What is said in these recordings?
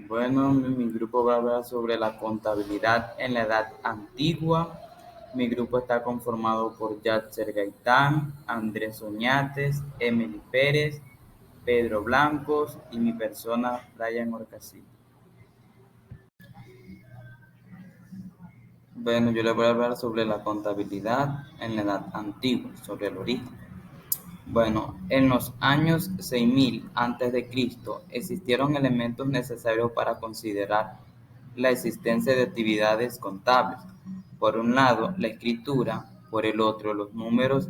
Bueno, mi grupo va a hablar sobre la contabilidad en la Edad Antigua. Mi grupo está conformado por Yatser Gaitán, Andrés Oñates, Emily Pérez, Pedro Blancos y mi persona, Brian Orcasí. Bueno, yo les voy a hablar sobre la contabilidad en la Edad Antigua, sobre el origen. Bueno, en los años 6000 a.C. existieron elementos necesarios para considerar la existencia de actividades contables. Por un lado, la escritura, por el otro, los números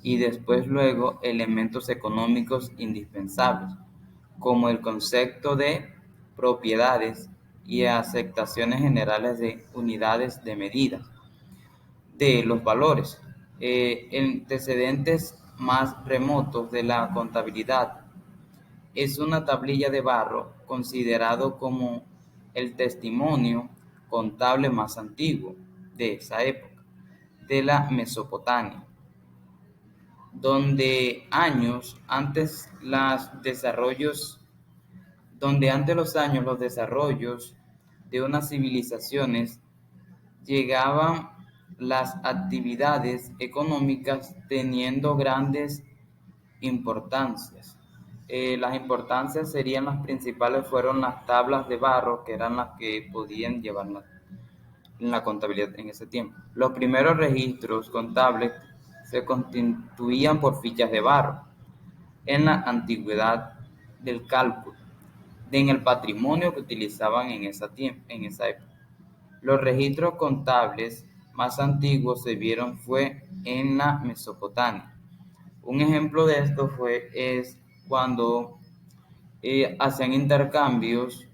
y después luego elementos económicos indispensables, como el concepto de propiedades y aceptaciones generales de unidades de medida de los valores. Antecedentes más remotos de la contabilidad es una tablilla de barro considerado como el testimonio contable más antiguo de esa época, de la Mesopotamia, donde años antes los desarrollos de unas civilizaciones llegaban las actividades económicas teniendo grandes importancias. Las importancias serían las principales, fueron las tablas de barro, que eran las que podían llevar en la contabilidad en ese tiempo. Los primeros registros contables se constituían por fichas de barro en la antigüedad del cálculo, en el patrimonio que utilizaban en esa época. Los registros contables más antiguos se vieron fue en la Mesopotamia. Un ejemplo de esto es cuando hacían intercambios,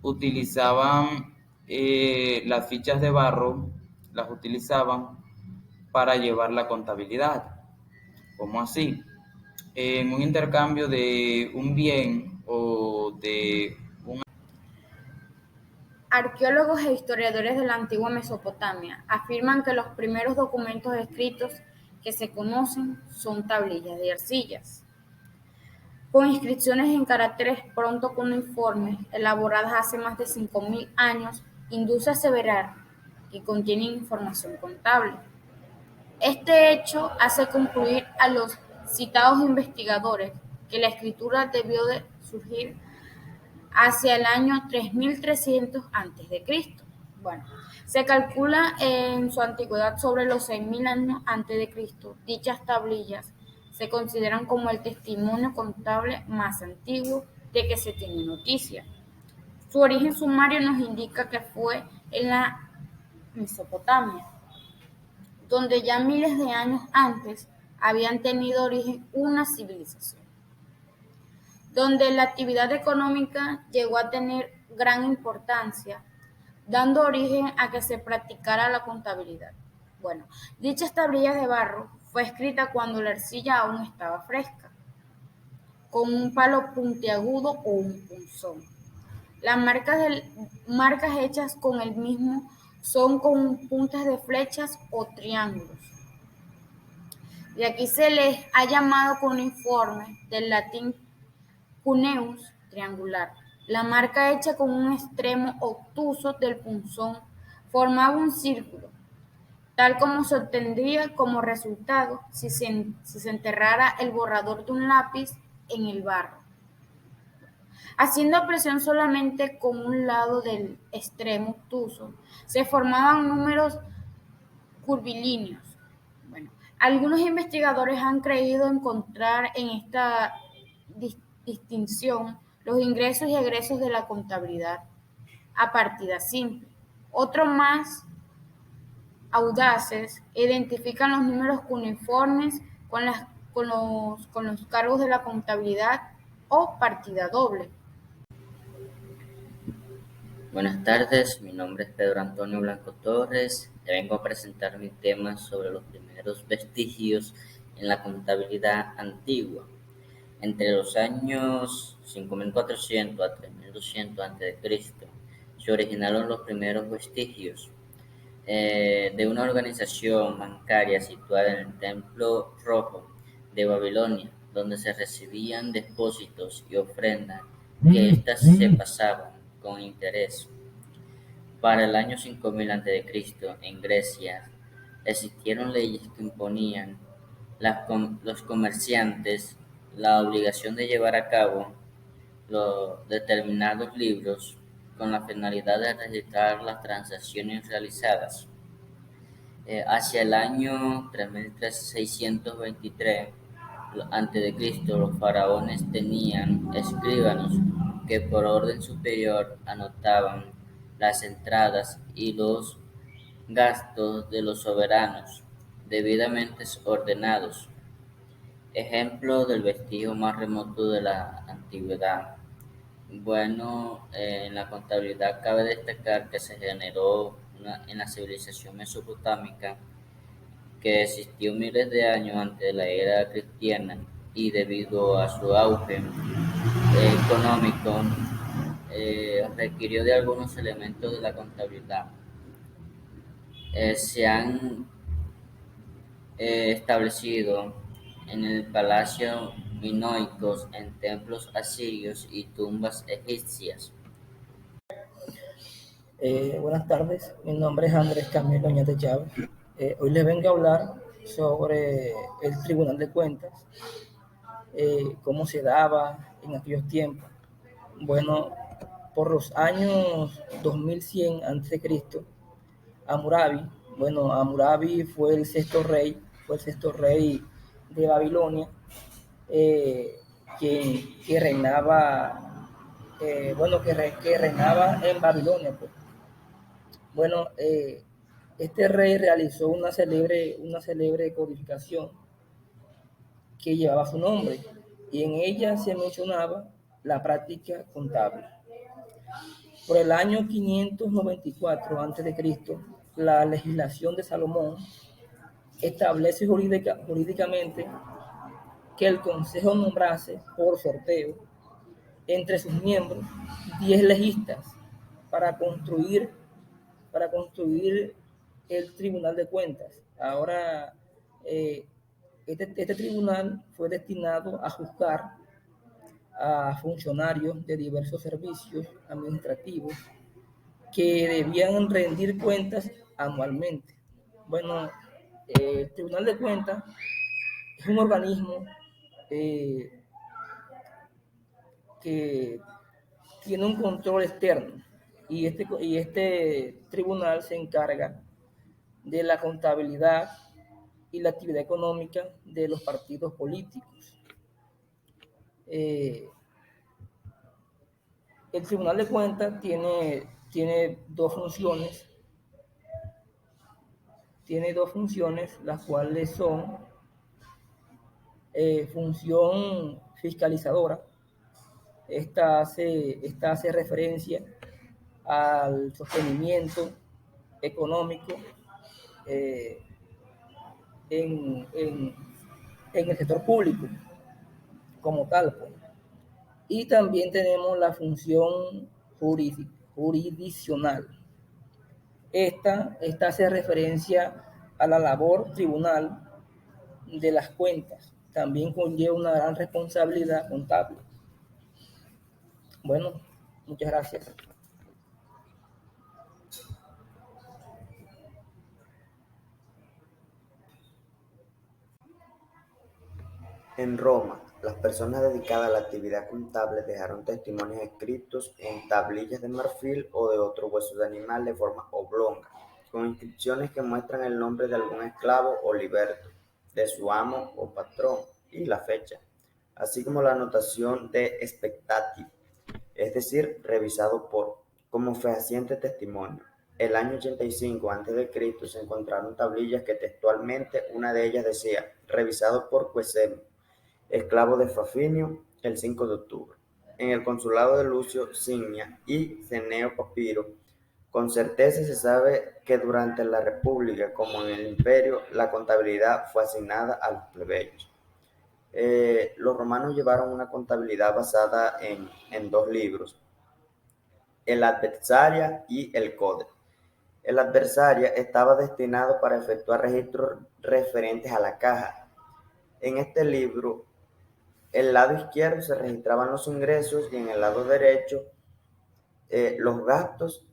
utilizaban las fichas de barro, las utilizaban para llevar la contabilidad. ¿Cómo así? En un intercambio de un bien o de un... Arqueólogos e historiadores de la antigua Mesopotamia afirman que los primeros documentos escritos que se conocen son tablillas de arcillas, con inscripciones en caracteres pronto cuneiformes elaboradas hace más de 5000 años, induce a aseverar que contienen información contable. Este hecho hace concluir a los citados investigadores que la escritura debió de surgir hacia el año 3300 a.C. Bueno, se calcula en su antigüedad sobre los 6000 años antes de Cristo. Dichas tablillas se consideran como el testimonio contable más antiguo de que se tiene noticia. Su origen sumario nos indica que fue en la Mesopotamia, donde ya miles de años antes habían tenido origen una civilización, donde la actividad económica llegó a tener gran importancia, dando origen a que se practicara la contabilidad. Bueno, dichas tablillas de barro fue escrita cuando la arcilla aún estaba fresca, con un palo puntiagudo o un punzón. Las marcas hechas con el mismo son con puntas de flechas o triángulos. De aquí se les ha llamado cuneiforme, del latín cuneus, triangular. La marca hecha con un extremo obtuso del punzón formaba un círculo, tal como se obtendría como resultado si se enterrara el borrador de un lápiz en el barro. Haciendo presión solamente con un lado del extremo obtuso, se formaban números curvilíneos. Bueno, algunos investigadores han creído encontrar en esta distinción los ingresos y egresos de la contabilidad a partida simple. Otros más audaces identifican los números cuneiformes con los cargos de la contabilidad o partida doble. Buenas tardes, mi nombre es Pedro Antonio Blanco Torres. Te vengo a presentar mi tema sobre los primeros vestigios en la contabilidad antigua. Entre los años 5400 a 3200 a.C. se originaron los primeros vestigios de una organización bancaria situada en el Templo Rojo de Babilonia, donde se recibían depósitos y ofrendas que éstas se pasaban con interés. Para el año 5000 a.C., en Grecia, existieron leyes que imponían los comerciantes la obligación de llevar a cabo los determinados libros con la finalidad de registrar las transacciones realizadas. Hacia el año 3623 a.C., los faraones tenían escribanos que por orden superior anotaban las entradas y los gastos de los soberanos, debidamente ordenados. Ejemplo del vestigio más remoto de la antigüedad. Bueno, en la contabilidad cabe destacar que se generó en la civilización mesopotámica, que existió miles de años antes de la era cristiana y debido a su auge económico requirió de algunos elementos de la contabilidad. Se han establecido en el palacio minoicos, en templos asirios y tumbas egipcias. Buenas tardes, mi nombre es Andrés Camilo Oñate Chávez. Hoy les vengo a hablar sobre el Tribunal de Cuentas, cómo se daba en aquellos tiempos. Bueno, por los años 2100 a.C., Hammurabi, Hammurabi fue el sexto rey de Babilonia, que reinaba, que reinaba en Babilonia, pues. Bueno, este rey realizó una célebre codificación que llevaba su nombre y en ella se mencionaba la práctica contable. Por el año 594 a.C., la legislación de Salomón establece jurídicamente que el consejo nombrase por sorteo entre sus miembros 10 legistas para construir el Tribunal de Cuentas. Ahora, este tribunal fue destinado a juzgar a funcionarios de diversos servicios administrativos que debían rendir cuentas anualmente. Bueno, el Tribunal de Cuentas es un organismo que tiene un control externo y este tribunal se encarga de la contabilidad y la actividad económica de los partidos políticos. El Tribunal de Cuentas tiene dos funciones, las cuales son función fiscalizadora. Esta hace referencia al sostenimiento económico en el sector público como tal, pues. Y también tenemos la función jurisdiccional. Esta hace referencia a la labor tribunal de las cuentas. También conlleva una gran responsabilidad contable. Bueno, muchas gracias. En Roma, las personas dedicadas a la actividad contable dejaron testimonios escritos en tablillas de marfil o de otro hueso de animal de forma oblonga, con inscripciones que muestran el nombre de algún esclavo o liberto, de su amo o patrón y la fecha, así como la anotación de expectative, es decir, revisado por, como fehaciente testimonio. El año 85 a.C. se encontraron tablillas que textualmente una de ellas decía, revisado por Quesemo, esclavo de Fafinio, el 5 de octubre. En el consulado de Lucio Signia y Ceneo Papiro, con certeza se sabe que durante la República, como en el Imperio, la contabilidad fue asignada a los plebeyos. Los romanos llevaron una contabilidad basada en dos libros, el Adversaria y el Codex. El Adversaria estaba destinado para efectuar registros referentes a la caja. En este libro el lado izquierdo se registraban los ingresos y en el lado derecho los gastos,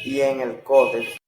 y en el códex